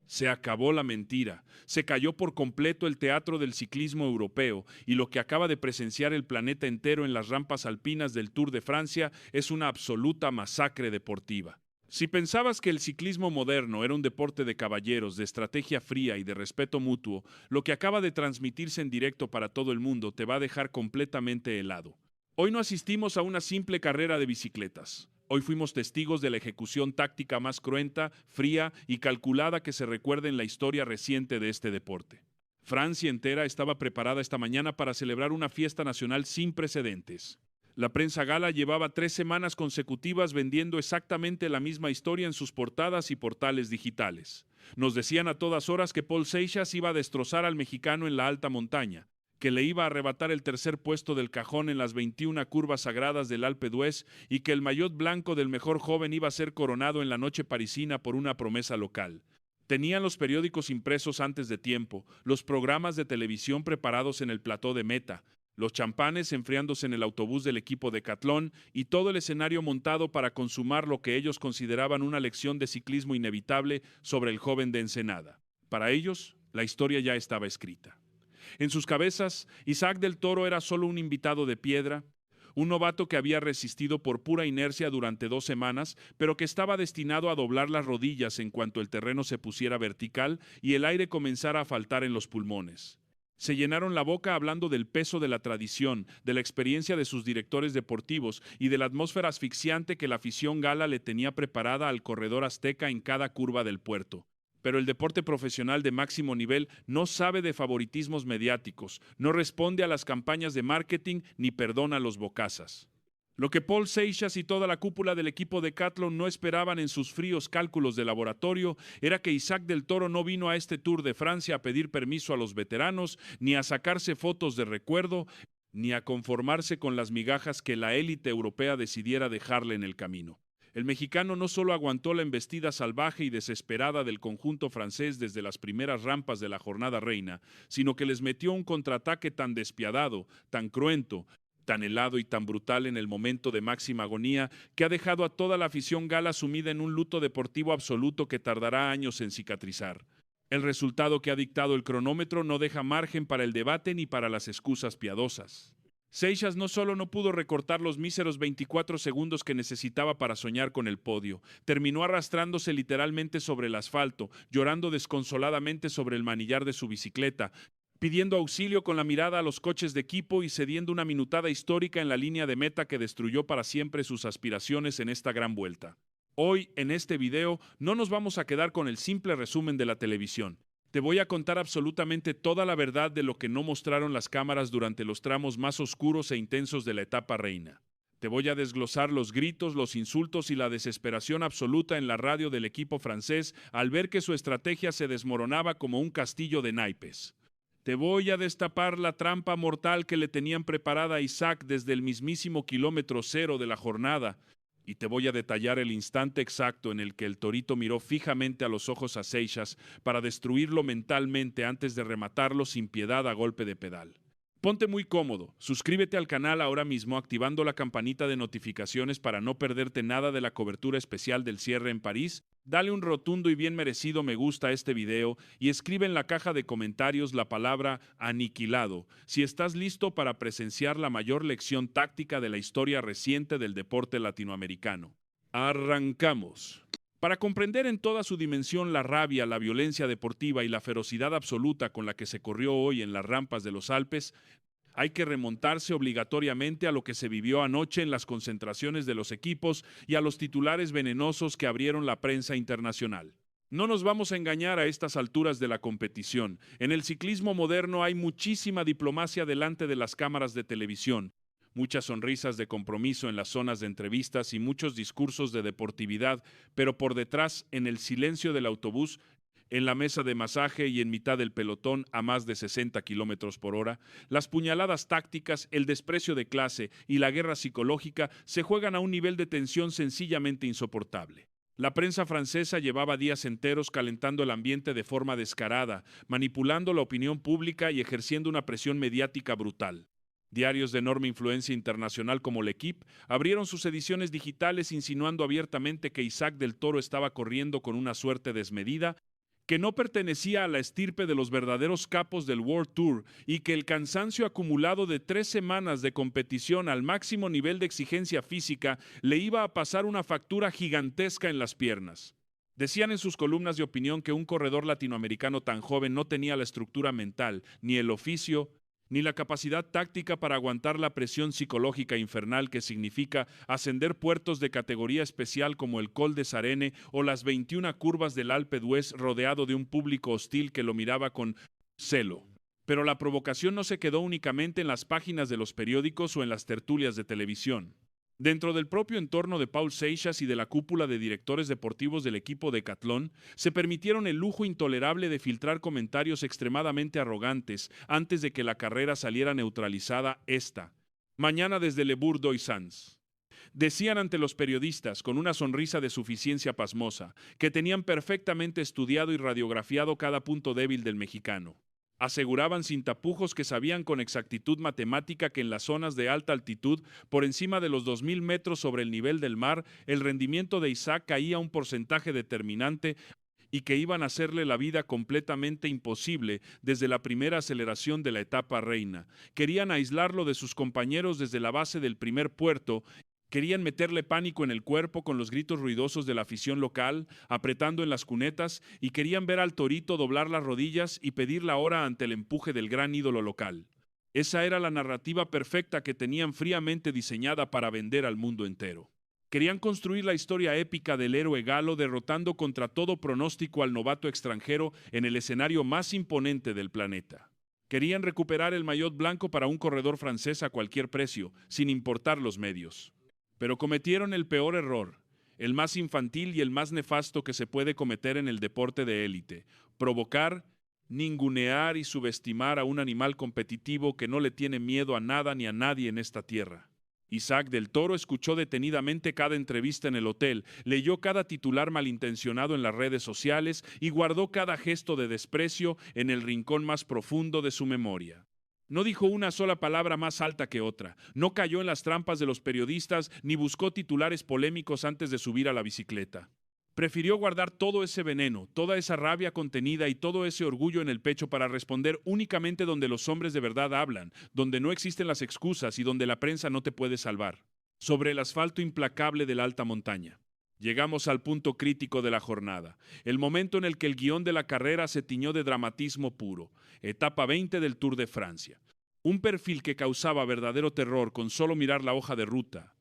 Se acabó la mentira, se cayó por completo el teatro del ciclismo europeo y lo que acaba de presenciar el planeta entero en las rampas alpinas del Tour de Francia es una absoluta masacre deportiva. Si pensabas que el ciclismo moderno era un deporte de caballeros, de estrategia fría y de respeto mutuo, lo que acaba de transmitirse en directo para todo el mundo te va a dejar completamente helado. Hoy no asistimos a una simple carrera de bicicletas. Hoy fuimos testigos de la ejecución táctica más cruenta, fría y calculada que se recuerda en la historia reciente de este deporte. Francia entera estaba preparada esta mañana para celebrar una fiesta nacional sin precedentes. La prensa gala llevaba 3 semanas consecutivas vendiendo exactamente la misma historia en sus portadas y portales digitales. Nos decían a todas horas que Paul Seixas iba a destrozar al mexicano en la alta montaña, que le iba a arrebatar el tercer puesto del cajón en las 21 curvas sagradas del Alpe d'Huez y que el maillot blanco del mejor joven iba a ser coronado en la noche parisina por una promesa local. Tenían los periódicos impresos antes de tiempo, los programas de televisión preparados en el plató de meta, los champanes enfriándose en el autobús del equipo Decathlon y todo el escenario montado para consumar lo que ellos consideraban una lección de ciclismo inevitable sobre el joven de Ensenada. Para ellos, la historia ya estaba escrita. En sus cabezas, Isaac del Toro era solo un invitado de piedra, un novato que había resistido por pura inercia durante 2 semanas, pero que estaba destinado a doblar las rodillas en cuanto el terreno se pusiera vertical y el aire comenzara a faltar en los pulmones. Se llenaron la boca hablando del peso de la tradición, de la experiencia de sus directores deportivos y de la atmósfera asfixiante que la afición gala le tenía preparada al corredor azteca en cada curva del puerto. Pero el deporte profesional de máximo nivel no sabe de favoritismos mediáticos, no responde a las campañas de marketing ni perdona a los bocazas. Lo que Paul Seixas y toda la cúpula del equipo Decathlon no esperaban en sus fríos cálculos de laboratorio era que Isaac del Toro no vino a este Tour de Francia a pedir permiso a los veteranos, ni a sacarse fotos de recuerdo, ni a conformarse con las migajas que la élite europea decidiera dejarle en el camino. El mexicano no solo aguantó la embestida salvaje y desesperada del conjunto francés desde las primeras rampas de la jornada reina, sino que les metió un contraataque tan despiadado, tan cruento, tan helado y tan brutal en el momento de máxima agonía que ha dejado a toda la afición gala sumida en un luto deportivo absoluto que tardará años en cicatrizar. El resultado que ha dictado el cronómetro no deja margen para el debate ni para las excusas piadosas. Seixas no solo no pudo recortar los míseros 24 segundos que necesitaba para soñar con el podio, terminó arrastrándose literalmente sobre el asfalto, llorando desconsoladamente sobre el manillar de su bicicleta, pidiendo auxilio con la mirada a los coches de equipo y cediendo una minutada histórica en la línea de meta que destruyó para siempre sus aspiraciones en esta gran vuelta. Hoy, en este video, no nos vamos a quedar con el simple resumen de la televisión. Te voy a contar absolutamente toda la verdad de lo que no mostraron las cámaras durante los tramos más oscuros e intensos de la etapa reina. Te voy a desglosar los gritos, los insultos y la desesperación absoluta en la radio del equipo francés al ver que su estrategia se desmoronaba como un castillo de naipes. Te voy a destapar la trampa mortal que le tenían preparada a Isaac desde el mismísimo kilómetro cero de la jornada. Y te voy a detallar el instante exacto en el que el torito miró fijamente a los ojos a Seixas para destruirlo mentalmente antes de rematarlo sin piedad a golpe de pedal. Ponte muy cómodo, suscríbete al canal ahora mismo activando la campanita de notificaciones para no perderte nada de la cobertura especial del cierre en París. Dale un rotundo y bien merecido me gusta a este video y escribe en la caja de comentarios la palabra aniquilado si estás listo para presenciar la mayor lección táctica de la historia reciente del deporte latinoamericano. ¡Arrancamos! Para comprender en toda su dimensión la rabia, la violencia deportiva y la ferocidad absoluta con la que se corrió hoy en las rampas de los Alpes, hay que remontarse obligatoriamente a lo que se vivió anoche en las concentraciones de los equipos y a los titulares venenosos que abrieron la prensa internacional. No nos vamos a engañar a estas alturas de la competición. En el ciclismo moderno hay muchísima diplomacia delante de las cámaras de televisión, muchas sonrisas de compromiso en las zonas de entrevistas y muchos discursos de deportividad, pero por detrás, en el silencio del autobús, en la mesa de masaje y en mitad del pelotón a más de 60 kilómetros por hora, las puñaladas tácticas, el desprecio de clase y la guerra psicológica se juegan a un nivel de tensión sencillamente insoportable. La prensa francesa llevaba días enteros calentando el ambiente de forma descarada, manipulando la opinión pública y ejerciendo una presión mediática brutal. Diarios de enorme influencia internacional como L'Equipe abrieron sus ediciones digitales insinuando abiertamente que Isaac del Toro estaba corriendo con una suerte desmedida que no pertenecía a la estirpe de los verdaderos capos del World Tour y que el cansancio acumulado de 3 semanas de competición al máximo nivel de exigencia física le iba a pasar una factura gigantesca en las piernas. Decían en sus columnas de opinión que un corredor latinoamericano tan joven no tenía la estructura mental, ni el oficio, ni la capacidad táctica para aguantar la presión psicológica infernal que significa ascender puertos de categoría especial como el Col de Sarene o las 21 curvas del Alpe d'Huez rodeado de un público hostil que lo miraba con celo. Pero la provocación no se quedó únicamente en las páginas de los periódicos o en las tertulias de televisión. Dentro del propio entorno de Paul Seixas y de la cúpula de directores deportivos del equipo Decathlon, se permitieron el lujo intolerable de filtrar comentarios extremadamente arrogantes antes de que la carrera saliera neutralizada esta mañana desde Le Bourg-d'Oisans. Decían ante los periodistas, con una sonrisa de suficiencia pasmosa, que tenían perfectamente estudiado y radiografiado cada punto débil del mexicano. Aseguraban sin tapujos que sabían con exactitud matemática que en las zonas de alta altitud, por encima de los 2000 metros sobre el nivel del mar, el rendimiento de Isaac caía un porcentaje determinante y que iban a hacerle la vida completamente imposible desde la primera aceleración de la etapa reina. Querían aislarlo de sus compañeros desde la base del primer puerto. Querían meterle pánico en el cuerpo con los gritos ruidosos de la afición local, apretando en las cunetas, y querían ver al torito doblar las rodillas y pedir la hora ante el empuje del gran ídolo local. Esa era la narrativa perfecta que tenían fríamente diseñada para vender al mundo entero. Querían construir la historia épica del héroe galo derrotando contra todo pronóstico al novato extranjero en el escenario más imponente del planeta. Querían recuperar el maillot blanco para un corredor francés a cualquier precio, sin importar los medios. Pero cometieron el peor error, el más infantil y el más nefasto que se puede cometer en el deporte de élite: provocar, ningunear y subestimar a un animal competitivo que no le tiene miedo a nada ni a nadie en esta tierra. Isaac del Toro escuchó detenidamente cada entrevista en el hotel, leyó cada titular malintencionado en las redes sociales y guardó cada gesto de desprecio en el rincón más profundo de su memoria. No dijo una sola palabra más alta que otra, no cayó en las trampas de los periodistas ni buscó titulares polémicos antes de subir a la bicicleta. Prefirió guardar todo ese veneno, toda esa rabia contenida y todo ese orgullo en el pecho para responder únicamente donde los hombres de verdad hablan, donde no existen las excusas y donde la prensa no te puede salvar. Sobre el asfalto implacable de la alta montaña. Llegamos al punto crítico de la jornada, el momento en el que el guión de la carrera se tiñó de dramatismo puro, etapa 20 del Tour de Francia. Un perfil que causaba verdadero terror con solo mirar la hoja de ruta.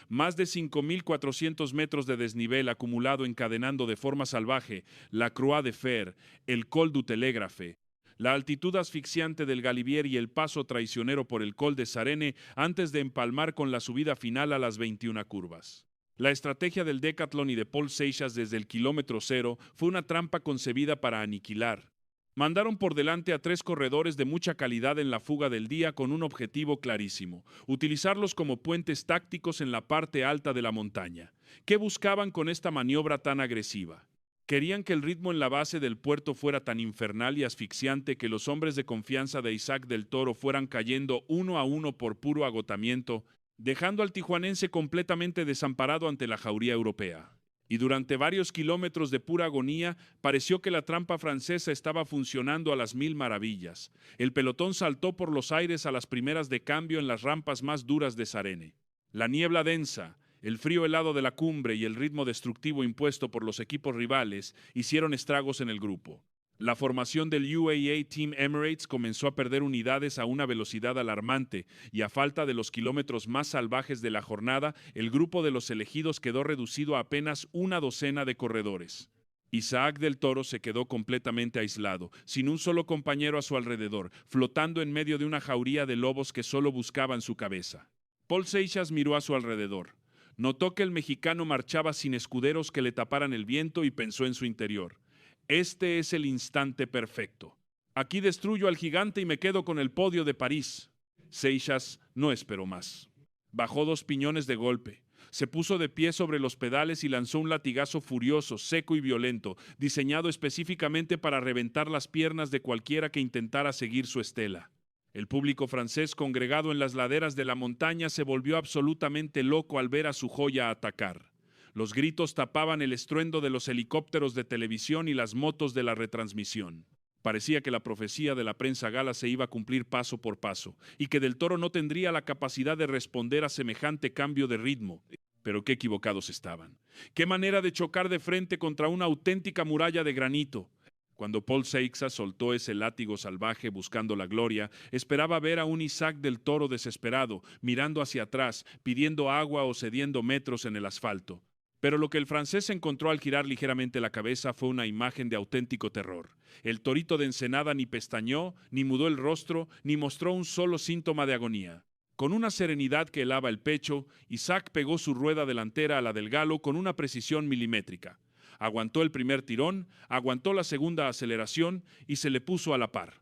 Más de 5.400 metros de desnivel acumulado encadenando de forma salvaje la Croix de Fer, el Col du Télégraphe, la altitud asfixiante del Galibier y el paso traicionero por el Col de Sarene antes de empalmar con la subida final a las 21 curvas. La estrategia del Decathlon y de Paul Seixas desde el kilómetro cero fue una trampa concebida para aniquilar. Mandaron por delante a 3 corredores de mucha calidad en la fuga del día con un objetivo clarísimo: utilizarlos como puentes tácticos en la parte alta de la montaña. ¿Qué buscaban con esta maniobra tan agresiva? Querían que el ritmo en la base del puerto fuera tan infernal y asfixiante que los hombres de confianza de Isaac del Toro fueran cayendo uno a uno por puro agotamiento, dejando al tijuanense completamente desamparado ante la jauría europea. Y durante varios kilómetros de pura agonía, pareció que la trampa francesa estaba funcionando a las 1000 maravillas. El pelotón saltó por los aires a las primeras de cambio en las rampas más duras de Sarene. La niebla densa, el frío helado de la cumbre y el ritmo destructivo impuesto por los equipos rivales hicieron estragos en el grupo. La formación del UAE Team Emirates comenzó a perder unidades a una velocidad alarmante y a falta de los kilómetros más salvajes de la jornada, el grupo de los elegidos quedó reducido a apenas una docena de corredores. Isaac del Toro se quedó completamente aislado, sin un solo compañero a su alrededor, flotando en medio de una jauría de lobos que solo buscaban su cabeza. Paul Seixas miró a su alrededor. Notó que el mexicano marchaba sin escuderos que le taparan el viento y pensó en su interior: este es el instante perfecto. Aquí destruyo al gigante y me quedo con el podio de París. Seixas no esperó más. Bajó 2 piñones de golpe. Se puso de pie sobre los pedales y lanzó un latigazo furioso, seco y violento, diseñado específicamente para reventar las piernas de cualquiera que intentara seguir su estela. El público francés congregado en las laderas de la montaña se volvió absolutamente loco al ver a su joya atacar. Los gritos tapaban el estruendo de los helicópteros de televisión y las motos de la retransmisión. Parecía que la profecía de la prensa gala se iba a cumplir paso por paso, y que Del Toro no tendría la capacidad de responder a semejante cambio de ritmo. Pero qué equivocados estaban. Qué manera de chocar de frente contra una auténtica muralla de granito. Cuando Paul Seixas soltó ese látigo salvaje buscando la gloria, esperaba ver a un Isaac Del Toro desesperado, mirando hacia atrás, pidiendo agua o cediendo metros en el asfalto. Pero lo que el francés encontró al girar ligeramente la cabeza fue una imagen de auténtico terror. El torito de Ensenada ni pestañeó, ni mudó el rostro, ni mostró un solo síntoma de agonía. Con una serenidad que helaba el pecho, Isaac pegó su rueda delantera a la del galo con una precisión milimétrica. Aguantó el primer tirón, aguantó la segunda aceleración y se le puso a la par.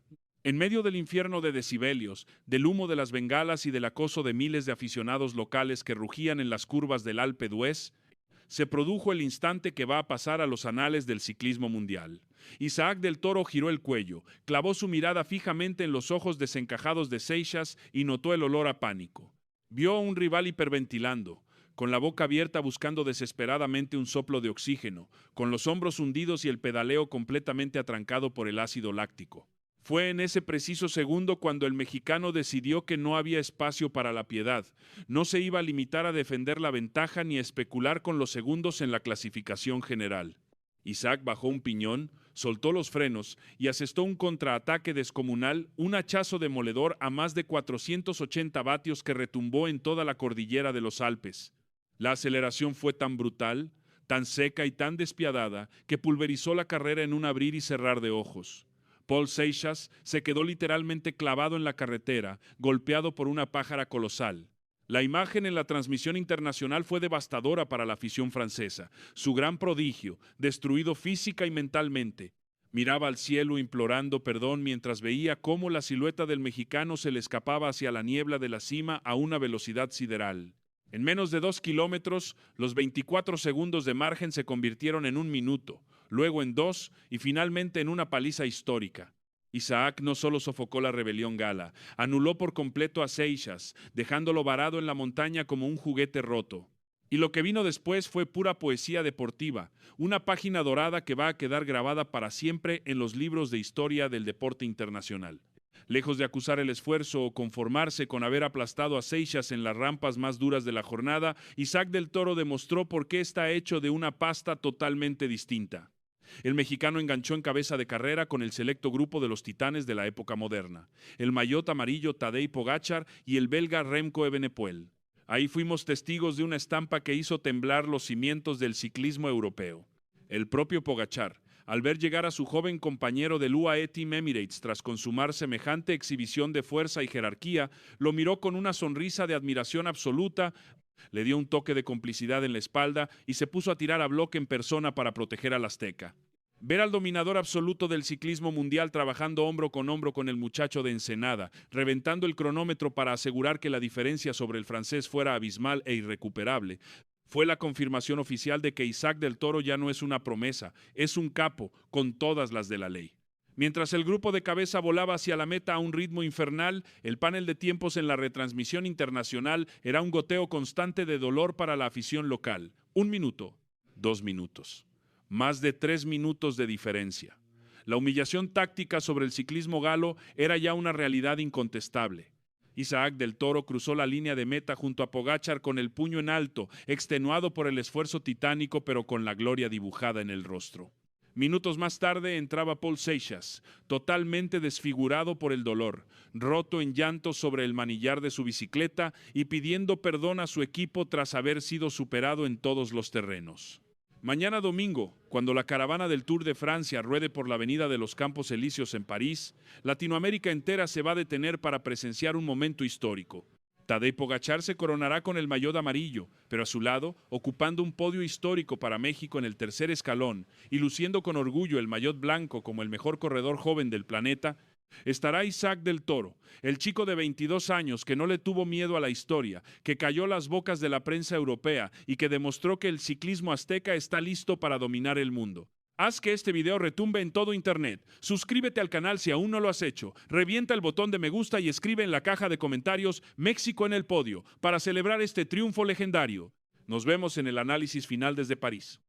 En medio del infierno de decibelios, del humo de las bengalas y del acoso de miles de aficionados locales que rugían en las curvas del Alpe d'Huez, se produjo el instante que va a pasar a los anales del ciclismo mundial. Isaac Del Toro giró el cuello, clavó su mirada fijamente en los ojos desencajados de Seixas y notó el olor a pánico. Vio a un rival hiperventilando, con la boca abierta buscando desesperadamente un soplo de oxígeno, con los hombros hundidos y el pedaleo completamente atrancado por el ácido láctico. Fue en ese preciso segundo cuando el mexicano decidió que no había espacio para la piedad. No se iba a limitar a defender la ventaja ni a especular con los segundos en la clasificación general. Isaac bajó un piñón, soltó los frenos y asestó un contraataque descomunal, un hachazo demoledor a más de 480 vatios que retumbó en toda la cordillera de los Alpes. La aceleración fue tan brutal, tan seca y tan despiadada que pulverizó la carrera en un abrir y cerrar de ojos. Paul Seixas se quedó literalmente clavado en la carretera, golpeado por una pájara colosal. La imagen en la transmisión internacional fue devastadora para la afición francesa. Su gran prodigio, destruido física y mentalmente, miraba al cielo implorando perdón mientras veía cómo la silueta del mexicano se le escapaba hacia la niebla de la cima a una velocidad sideral. En menos de 2 kilómetros, los 24 segundos de margen se convirtieron en 1 minuto, luego en 2 y finalmente en una paliza histórica. Isaac no solo sofocó la rebelión gala, anuló por completo a Seixas, dejándolo varado en la montaña como un juguete roto. Y lo que vino después fue pura poesía deportiva, una página dorada que va a quedar grabada para siempre en los libros de historia del deporte internacional. Lejos de acusar el esfuerzo o conformarse con haber aplastado a Seixas en las rampas más duras de la jornada, Isaac Del Toro demostró por qué está hecho de una pasta totalmente distinta. El mexicano enganchó en cabeza de carrera con el selecto grupo de los titanes de la época moderna, el maillot amarillo Tadej Pogačar y el belga Remco Evenepoel. Ahí fuimos testigos de una estampa que hizo temblar los cimientos del ciclismo europeo. El propio Pogačar, al ver llegar a su joven compañero del UAE Team Emirates tras consumar semejante exhibición de fuerza y jerarquía, lo miró con una sonrisa de admiración absoluta, le dio un toque de complicidad en la espalda y se puso a tirar a bloque en persona para proteger al azteca. Ver al dominador absoluto del ciclismo mundial trabajando hombro con el muchacho de Ensenada, reventando el cronómetro para asegurar que la diferencia sobre el francés fuera abismal e irrecuperable, fue la confirmación oficial de que Isaac Del Toro ya no es una promesa, es un capo con todas las de la ley. Mientras el grupo de cabeza volaba hacia la meta a un ritmo infernal, el panel de tiempos en la retransmisión internacional era un goteo constante de dolor para la afición local. 1 minuto, 2 minutos, más de 3 minutos de diferencia. La humillación táctica sobre el ciclismo galo era ya una realidad incontestable. Isaac Del Toro cruzó la línea de meta junto a Pogačar con el puño en alto, extenuado por el esfuerzo titánico pero con la gloria dibujada en el rostro. Minutos más tarde entraba Paul Seixas, totalmente desfigurado por el dolor, roto en llanto sobre el manillar de su bicicleta y pidiendo perdón a su equipo tras haber sido superado en todos los terrenos. Mañana domingo, cuando la caravana del Tour de Francia ruede por la avenida de los Campos Elíseos en París, Latinoamérica entera se va a detener para presenciar un momento histórico. Tadej Pogačar se coronará con el maillot amarillo, pero a su lado, ocupando un podio histórico para México en el tercer escalón y luciendo con orgullo el maillot blanco como el mejor corredor joven del planeta, estará Isaac Del Toro, el chico de 22 años que no le tuvo miedo a la historia, que cayó las bocas de la prensa europea y que demostró que el ciclismo azteca está listo para dominar el mundo. Haz que este video retumbe en todo internet. Suscríbete al canal si aún no lo has hecho. Revienta el botón de me gusta y escribe en la caja de comentarios México en el podio para celebrar este triunfo legendario. Nos vemos en el análisis final desde París.